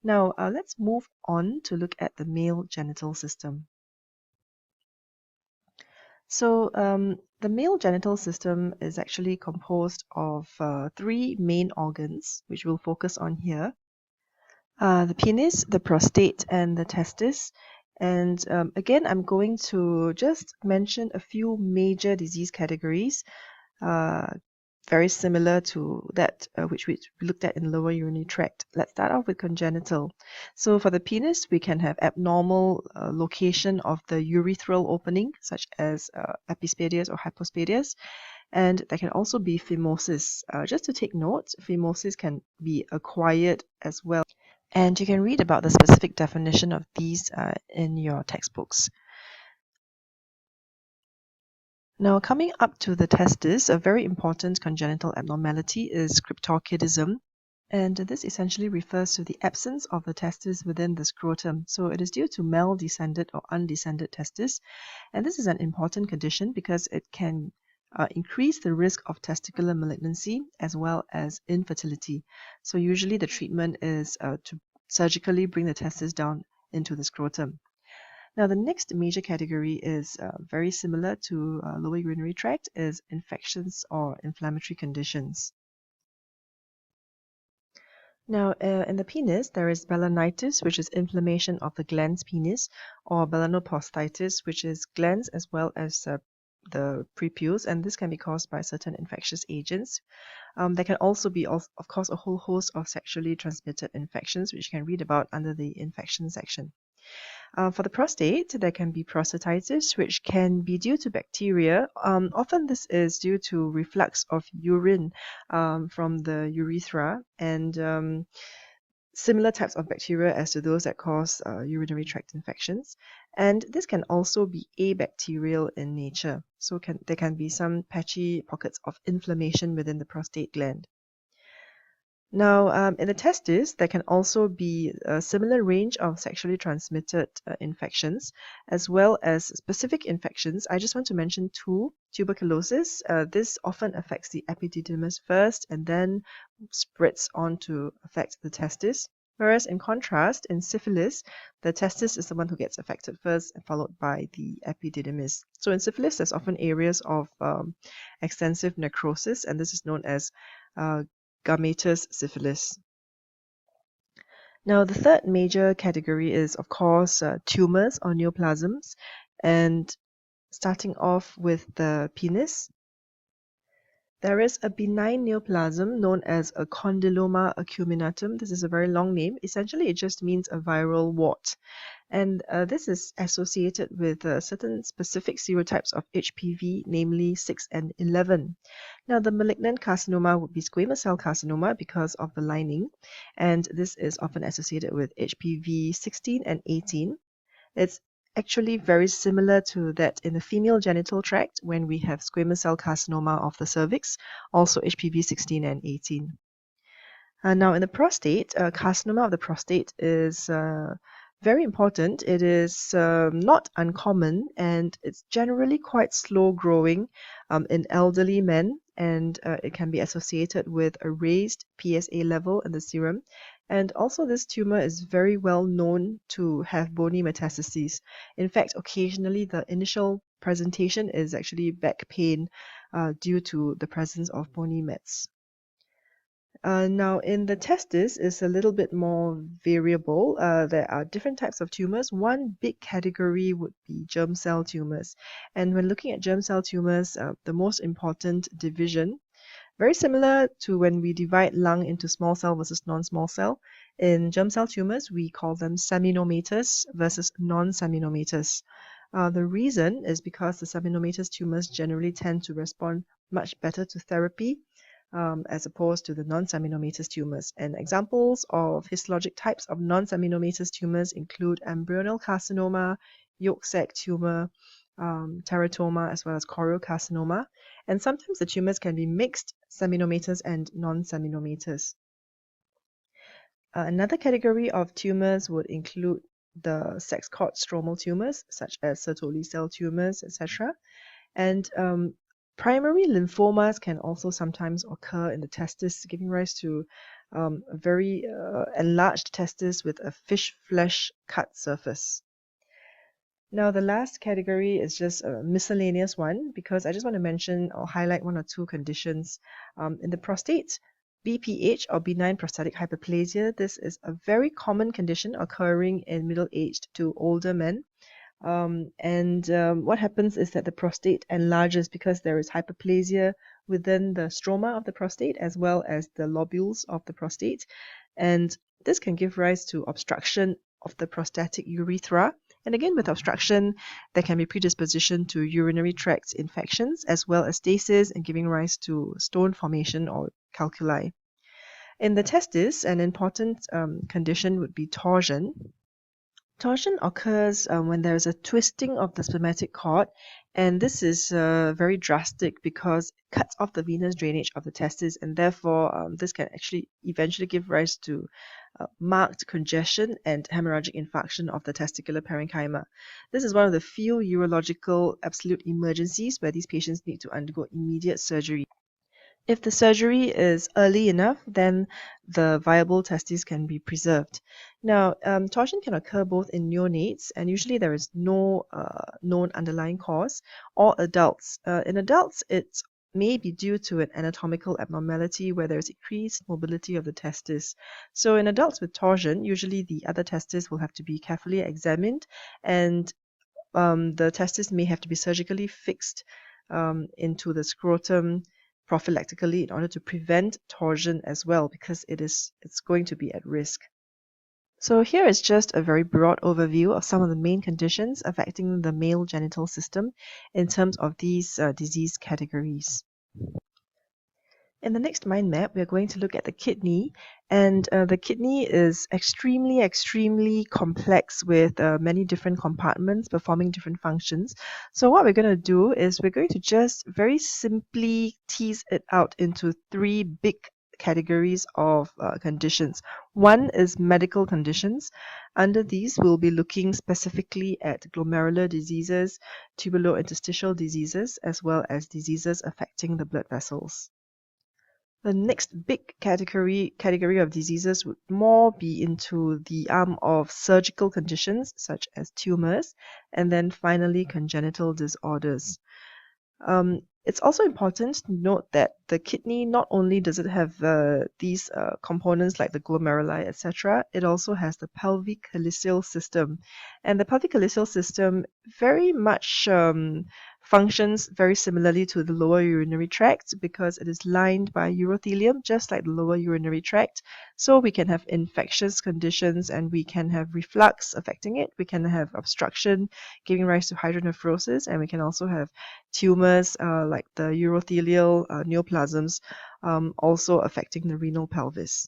Now, let's move on to look at the male genital system. So, the male genital system is actually composed of three main organs, which we'll focus on here. The penis, the prostate, and the testis. And again, I'm going to just mention a few major disease categories, uh, very similar to that which we looked at in lower urinary tract. Let's start off with congenital. So for the penis, we can have abnormal location of the urethral opening, such as epispadias or hypospadias. And there can also be phimosis. Just to take note, phimosis can be acquired as well. And you can read about the specific definition of these in your textbooks. Now, coming up to the testis, a very important congenital abnormality is cryptorchidism. And this essentially refers to the absence of the testis within the scrotum. So it is due to male-descended or undescended testis. And this is an important condition because it can increase the risk of testicular malignancy as well as infertility. So usually the treatment is to surgically bring the testis down into the scrotum. Now, the next major category is very similar to lower urinary tract, is infections or inflammatory conditions. Now, in the penis, there is balanitis, which is inflammation of the glans penis, or balanoposthitis, which is glans as well as the prepuce, and this can be caused by certain infectious agents. There can also be, of course, a whole host of sexually transmitted infections, which you can read about under the infection section. For the prostate, there can be prostatitis, which can be due to bacteria. Often this is due to reflux of urine from the urethra and similar types of bacteria as to those that cause urinary tract infections. And this can also be abacterial in nature. So there can be some patchy pockets of inflammation within the prostate gland. Now, in the testis, there can also be a similar range of sexually transmitted infections, as well as specific infections. I just want to mention two. Tuberculosis, this often affects the epididymis first and then spreads on to affect the testis. Whereas in contrast, in syphilis, the testis is the one who gets affected first, followed by the epididymis. So in syphilis, there's often areas of extensive necrosis, and this is known as gummatous syphilis. Now, the third major category is, of course, tumors or neoplasms. And starting off with the penis, there is a benign neoplasm known as a condyloma acuminatum. This is a very long name. Essentially, it just means a viral wart. And this is associated with certain specific serotypes of HPV, namely 6 and 11. Now, the malignant carcinoma would be squamous cell carcinoma because of the lining, and this is often associated with HPV 16 and 18. It's actually very similar to that in the female genital tract when we have squamous cell carcinoma of the cervix, also HPV 16 and 18. Now, in the prostate, carcinoma of the prostate is very important. It is not uncommon and it's generally quite slow growing in elderly men, and it can be associated with a raised PSA level in the serum. And also this tumor is very well known to have bony metastases. In fact, occasionally the initial presentation is actually back pain due to the presence of bony mets. Now, in the testis, is a little bit more variable. There are different types of tumors. One big category would be germ cell tumors. And when looking at germ cell tumors, the most important division, very similar to when we divide lung into small cell versus non-small cell, in germ cell tumors, we call them seminomatous versus non-seminomatous. The reason is because the seminomatous tumors generally tend to respond much better to therapy as opposed to the non-seminomatous tumors. And examples of histologic types of non-seminomatous tumors include embryonal carcinoma, yolk sac tumor, teratoma, as well as choriocarcinoma. And sometimes the tumors can be mixed seminomatous and non-seminomatous. Another category of tumors would include the sex cord stromal tumors, such as Sertoli cell tumors, etc. And primary lymphomas can also sometimes occur in the testis, giving rise to a very enlarged testis with a fish flesh cut surface. Now, the last category is just a miscellaneous one because I just want to mention or highlight one or two conditions. In the prostate, BPH or benign prostatic hyperplasia, this is a very common condition occurring in middle-aged to older men. What happens is that the prostate enlarges because there is hyperplasia within the stroma of the prostate as well as the lobules of the prostate. And this can give rise to obstruction of the prostatic urethra. And again, with obstruction, there can be predisposition to urinary tract infections as well as stasis and giving rise to stone formation or calculi. In the testis, an important condition would be torsion. Torsion occurs when there is a twisting of the spermatic cord, and this is very drastic because it cuts off the venous drainage of the testis, and therefore this can actually eventually give rise to marked congestion and hemorrhagic infarction of the testicular parenchyma. This is one of the few urological absolute emergencies where these patients need to undergo immediate surgery. If the surgery is early enough, then the viable testes can be preserved. Now, torsion can occur both in neonates, and usually there is no known underlying cause, or adults. In adults, it may be due to an anatomical abnormality where there is increased mobility of the testis. So in adults with torsion, usually the other testis will have to be carefully examined, and the testis may have to be surgically fixed into the scrotum prophylactically in order to prevent torsion as well, because it's going to be at risk. So here is just a very broad overview of some of the main conditions affecting the male genital system in terms of these disease categories. In the next mind map, we are going to look at the kidney, and the kidney is extremely complex with many different compartments performing different functions. So what we're going to do is we're going to just very simply tease it out into three big categories of conditions. One is medical conditions. Under these, we'll be looking specifically at glomerular diseases, tubulointerstitial diseases, as well as diseases affecting the blood vessels. The next big category of diseases would more be into the arm of surgical conditions such as tumors, and then finally congenital disorders. It's also important to note that the kidney, not only does it have these components like the glomeruli, etc., it also has the pelvic calyceal system. And the pelvic calyceal system very much functions very similarly to the lower urinary tract because it is lined by urothelium, just like the lower urinary tract. So we can have infectious conditions and we can have reflux affecting it. We can have obstruction giving rise to hydronephrosis, and we can also have tumors like the urothelial neoplasms also affecting the renal pelvis.